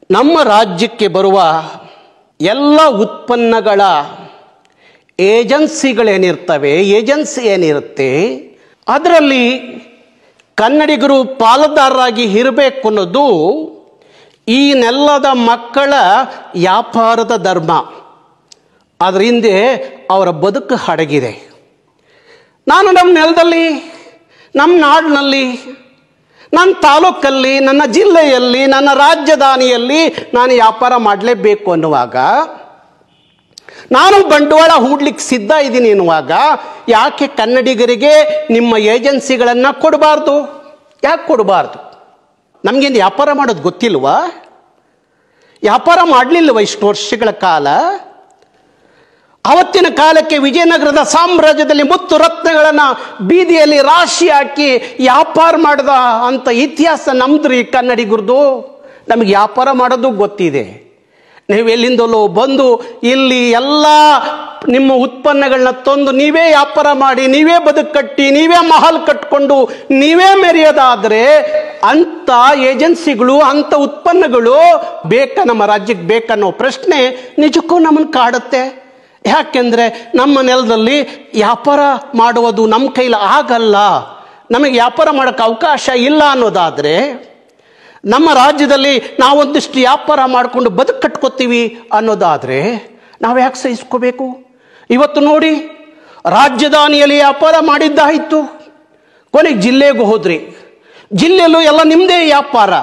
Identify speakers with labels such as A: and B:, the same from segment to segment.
A: ನಮ್ಮ ರಾಜ್ಯಕ್ಕೆ ಬರುವ ಎಲ್ಲ ಉತ್ಪನ್ನಗಳ ಏಜೆನ್ಸಿ ಏನಿರುತ್ತೆ ಅದರಲ್ಲಿ ಕನ್ನಡಿಗರು ಪಾಲುದಾರರಾಗಿ ಇರಬೇಕು ಅನ್ನೋದು ಈ ನೆಲದ ಮಕ್ಕಳ ವ್ಯಾಪಾರದ ಧರ್ಮ. ಅದರ ಹಿಂದೆ ಅವರ ಬದುಕು ಅಡಗಿದೆ. ನಾನು ನಮ್ಮ ನೆಲದಲ್ಲಿ, ನಮ್ಮ ನಾಡಿನಲ್ಲಿ, ನನ್ನ ತಾಲೂಕಲ್ಲಿ, ನನ್ನ ಜಿಲ್ಲೆಯಲ್ಲಿ, ನನ್ನ ರಾಜಧಾನಿಯಲ್ಲಿ ನಾನು ವ್ಯಾಪಾರ ಮಾಡಲೇಬೇಕು ಅನ್ನುವಾಗ, ನಾನು ಬಂಡವಾಳ ಹೂಡ್ಲಿಕ್ಕೆ ಸಿದ್ಧ ಇದ್ದೀನಿ ಎನ್ನುವಾಗ ಯಾಕೆ ಕನ್ನಡಿಗರಿಗೆ ನಿಮ್ಮ ಏಜೆನ್ಸಿಗಳನ್ನು ಕೊಡಬಾರ್ದು? ಯಾಕೆ ಕೊಡಬಾರ್ದು? ನಮಗೇನು ವ್ಯಾಪಾರ ಮಾಡೋದು ಗೊತ್ತಿಲ್ವಾ? ವ್ಯಾಪಾರ ಮಾಡಲಿಲ್ವ ಇಷ್ಟು ವರ್ಷಗಳ ಕಾಲ? ಅವತ್ತಿನ ಕಾಲಕ್ಕೆ ವಿಜಯನಗರದ ಸಾಮ್ರಾಜ್ಯದಲ್ಲಿ ಮುತ್ತು ರತ್ನಗಳನ್ನು ಬೀದಿಯಲ್ಲಿ ರಾಶಿ ಹಾಕಿ ವ್ಯಾಪಾರ ಮಾಡಿದ ಅಂತ ಇತಿಹಾಸ ನಮ್ದ್ರಿ ಕನ್ನಡಿಗರದು. ನಮಗೆ ವ್ಯಾಪಾರ ಮಾಡೋದು ಗೊತ್ತಿದೆ. ನೀವು ಎಲ್ಲಿಂದಲೋ ಬಂದು ಇಲ್ಲಿ ಎಲ್ಲ ನಿಮ್ಮ ಉತ್ಪನ್ನಗಳನ್ನ ತಂದು ನೀವೇ ವ್ಯಾಪಾರ ಮಾಡಿ, ನೀವೇ ಬದುಕು ಕಟ್ಟಿ, ನೀವೇ ಮಹಲ್ ಕಟ್ಕೊಂಡು ನೀವೇ ಮೆರೆಯೋದಾದರೆ ಅಂಥ ಏಜೆನ್ಸಿಗಳು, ಅಂಥ ಉತ್ಪನ್ನಗಳು ಬೇಕಾ? ನಮ್ಮ ರಾಜ್ಯಕ್ಕೆ ಬೇಕನ್ನೋ ಪ್ರಶ್ನೆ ನಿಜಕ್ಕೂ ನಮ್ಮನ್ನು ಕಾಡುತ್ತೆ. ಯಾಕೆಂದರೆ ನಮ್ಮ ನೆಲದಲ್ಲಿ ವ್ಯಾಪಾರ ಮಾಡುವುದು ನಮ್ಮ ಕೈಲಿ ಆಗಲ್ಲ, ನಮಗೆ ವ್ಯಾಪಾರ ಮಾಡೋಕ್ಕೆ ಅವಕಾಶ ಇಲ್ಲ ಅನ್ನೋದಾದರೆ, ನಮ್ಮ ರಾಜ್ಯದಲ್ಲಿ ನಾವೊಂದಿಷ್ಟು ವ್ಯಾಪಾರ ಮಾಡಿಕೊಂಡು ಬದುಕು ಕಟ್ಕೋತೀವಿ ಅನ್ನೋದಾದರೆ ನಾವು ಯಾಕೆ ಸಹಿಸ್ಕೋಬೇಕು? ಇವತ್ತು ನೋಡಿ, ರಾಜಧಾನಿಯಲ್ಲಿ ವ್ಯಾಪಾರ ಮಾಡಿದ್ದಾಯಿತು, ಕೊನೆಗೆ ಜಿಲ್ಲೆಗೆ ಹೋದ್ರಿ, ಜಿಲ್ಲೆಯಲ್ಲೂ ಎಲ್ಲ ನಿಮ್ಮದೇ ವ್ಯಾಪಾರ,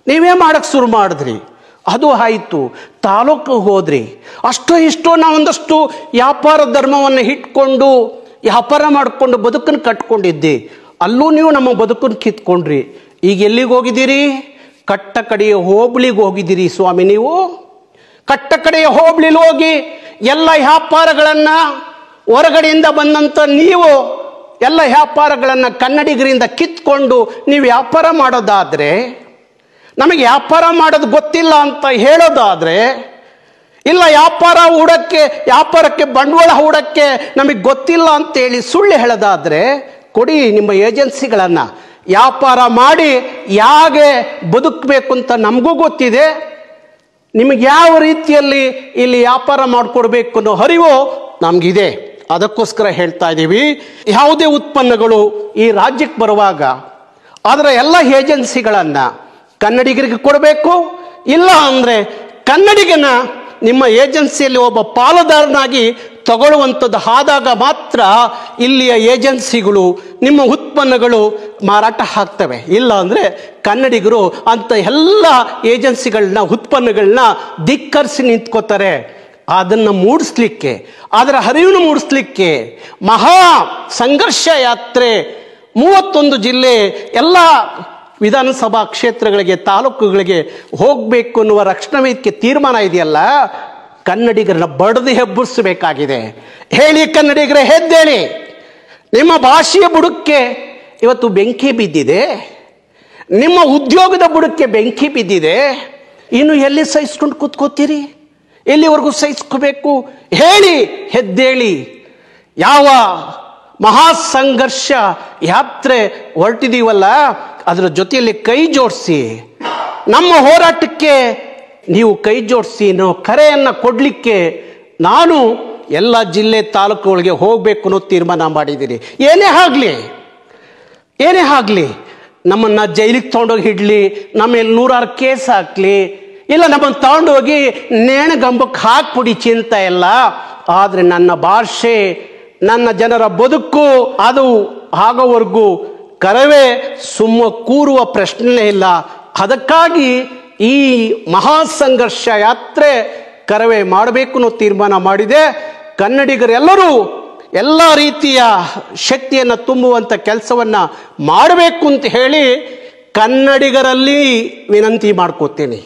A: ನೀವೇ ಮಾಡೋಕ್ಕೆ ಶುರು ಮಾಡಿದ್ರಿ, ಅದು ಆಯಿತು. ತಾಲೂಕಿಗೆ ಹೋದ್ರಿ, ಅಷ್ಟೋ ಇಷ್ಟೋ ನಾವೊಂದಷ್ಟು ವ್ಯಾಪಾರ ಧರ್ಮವನ್ನು ಇಟ್ಕೊಂಡು ವ್ಯಾಪಾರ ಮಾಡಿಕೊಂಡು ಬದುಕನ್ನು ಕಟ್ಕೊಂಡಿದ್ದೆ, ಅಲ್ಲೂ ನೀವು ನಮ್ಮ ಬದುಕನ್ನು ಕಿತ್ಕೊಂಡ್ರಿ. ಈಗ ಎಲ್ಲಿಗೆ ಹೋಗಿದ್ದೀರಿ? ಕಟ್ಟಕಡೆಯ ಹೋಬಳಿಗೆ ಹೋಗಿದ್ದೀರಿ ಸ್ವಾಮಿ. ನೀವು ಕಟ್ಟಕಡೆಯ ಹೋಬಳಿಲಿ ಹೋಗಿ ಎಲ್ಲ ವ್ಯಾಪಾರಗಳನ್ನು ಹೊರಗಡೆಯಿಂದ ಬಂದಂಥ ನೀವು ಎಲ್ಲ ವ್ಯಾಪಾರಗಳನ್ನು ಕನ್ನಡಿಗರಿಂದ ಕಿತ್ಕೊಂಡು ನೀವು ವ್ಯಾಪಾರ ಮಾಡೋದಾದರೆ, ನಮಗೆ ವ್ಯಾಪಾರ ಮಾಡೋದು ಗೊತ್ತಿಲ್ಲ ಅಂತ ಹೇಳೋದಾದರೆ, ಇಲ್ಲ ವ್ಯಾಪಾರಕ್ಕೆ ಬಂಡವಾಳ ಹೂಡಕ್ಕೆ ನಮಗೆ ಗೊತ್ತಿಲ್ಲ ಅಂತೇಳಿ ಸುಳ್ಳು ಹೇಳೋದಾದರೆ, ಕೊಡಿ ನಿಮ್ಮ ಏಜೆನ್ಸಿಗಳನ್ನು. ವ್ಯಾಪಾರ ಮಾಡಿ ಹೇಗೆ ಬದುಕಬೇಕು ಅಂತ ನಮಗೂ ಗೊತ್ತಿದೆ, ನಿಮಗೆ ಯಾವ ರೀತಿಯಲ್ಲಿ ಇಲ್ಲಿ ವ್ಯಾಪಾರ ಮಾಡಿಕೊಡ್ಬೇಕು ಅನ್ನೋ ಅರಿವು ನಮಗಿದೆ. ಅದಕ್ಕೋಸ್ಕರ ಹೇಳ್ತಾ ಇದ್ದೀವಿ, ಯಾವುದೇ ಉತ್ಪನ್ನಗಳು ಈ ರಾಜ್ಯಕ್ಕೆ ಬರುವಾಗ ಅದರ ಎಲ್ಲ ಏಜೆನ್ಸಿಗಳನ್ನು ಕನ್ನಡಿಗರಿಗೆ ಕೊಡಬೇಕು. ಇಲ್ಲ ಅಂದರೆ ಕನ್ನಡಿಗನ ನಿಮ್ಮ ಏಜೆನ್ಸಿಯಲ್ಲಿ ಒಬ್ಬ ಪಾಲುದಾರನಾಗಿ ತಗೊಳ್ಳುವಂಥದ್ದು ಆದಾಗ ಮಾತ್ರ ಇಲ್ಲಿಯ ಏಜೆನ್ಸಿಗಳು ನಿಮ್ಮ ಉತ್ಪನ್ನಗಳು ಮಾರಾಟ ಆಗ್ತವೆ. ಇಲ್ಲ ಅಂದರೆ ಕನ್ನಡಿಗರು ಅಂಥ ಎಲ್ಲ ಏಜೆನ್ಸಿಗಳನ್ನ, ಉತ್ಪನ್ನಗಳನ್ನ ಧಿಕ್ಕರಿಸಿ ನಿಂತ್ಕೋತಾರೆ. ಅದನ್ನು ಮೂಡಿಸ್ಲಿಕ್ಕೆ, ಅದರ ಅರಿವನ್ನು ಮೂಡಿಸ್ಲಿಕ್ಕೆ ಮಹಾ ಸಂಘರ್ಷ ಯಾತ್ರೆ 31 ಜಿಲ್ಲೆ ಎಲ್ಲ ವಿಧಾನಸಭಾ ಕ್ಷೇತ್ರಗಳಿಗೆ, ತಾಲೂಕುಗಳಿಗೆ ಹೋಗಬೇಕು ಅನ್ನುವ ರಕ್ಷಣಾ ವೇದಿಕೆ ತೀರ್ಮಾನ ಇದೆಯಲ್ಲ, ಕನ್ನಡಿಗರನ್ನ ಬಡದು ಹೆಬ್ಬರಿಸಬೇಕಾಗಿದೆ. ಹೇಳಿ ಕನ್ನಡಿಗರೇ, ಎದ್ದೇಳಿ. ನಿಮ್ಮ ಭಾಷೆಯ ಬುಡಕ್ಕೆ ಇವತ್ತು ಬೆಂಕಿ ಬಿದ್ದಿದೆ, ನಿಮ್ಮ ಉದ್ಯೋಗದ ಬುಡಕ್ಕೆ ಬೆಂಕಿ ಬಿದ್ದಿದೆ. ಇನ್ನು ಎಲ್ಲಿ ಸಹಿಸ್ಕೊಂಡು ಕೂತ್ಕೋತೀರಿ? ಎಲ್ಲಿವರೆಗೂ ಸಹಿಸ್ಕೋಬೇಕು? ಹೇಳಿ, ಎದ್ದೇಳಿ. ಯಾವ ಮಹಾ ಸಂಘರ್ಷ ಯಾತ್ರೆ ಹೊರಟಿದೀವಲ್ಲ, ಅದರ ಜೊತೆಯಲ್ಲಿ ಕೈ ಜೋಡಿಸಿ, ನಮ್ಮ ಹೋರಾಟಕ್ಕೆ ನೀವು ಕೈ ಜೋಡಿಸಿ ನಾವು ಕರೆಯನ್ನು ಕೊಡಲಿಕ್ಕೆ ನಾನು ಎಲ್ಲ ಜಿಲ್ಲೆ ತಾಲೂಕುಗಳಿಗೆ ಹೋಗಬೇಕು ಅನ್ನೋ ತೀರ್ಮಾನ ಮಾಡಿದ್ದೀನಿ. ಏನೇ ಆಗಲಿ, ನಮ್ಮನ್ನು ಜೈಲಿಗೆ ತೊಗೊಂಡೋಗಿ ಇಡಲಿ, ನಮ್ಮ ಮೇಲೆ 100 ಕೇಸ್ ಹಾಕಲಿ, ಇಲ್ಲ ನಮ್ಮನ್ನು ತಗೊಂಡೋಗಿ ನೇಣಗಂಬಕ್ಕೆ ಹಾಕ್ಬಿಡಿ, ಚಿಂತೆ ಇಲ್ಲ. ಆದರೆ ನನ್ನ ಭಾಷೆ, ನನ್ನ ಜನರ ಬದುಕು ಅದು ಆಗೋವರೆಗೂ ಕರವೇ ಸುಮ್ಮ ಕೂರುವ ಪ್ರಶ್ನೆ ಇಲ್ಲ. ಅದಕ್ಕಾಗಿ ಈ ಮಹಾ ಸಂಘರ್ಷ ಯಾತ್ರೆ ಕರವೇ ಮಾಡಬೇಕು ಅನ್ನೋ ತೀರ್ಮಾನ ಮಾಡಿದೆ. ಕನ್ನಡಿಗರೆಲ್ಲರೂ ಎಲ್ಲ ರೀತಿಯ ಶಕ್ತಿಯನ್ನು ತುಂಬುವಂಥ ಕೆಲಸವನ್ನು ಮಾಡಬೇಕು ಅಂತ ಹೇಳಿ ಕನ್ನಡಿಗರಲ್ಲಿ ವಿನಂತಿ ಮಾಡ್ಕೋತೀನಿ.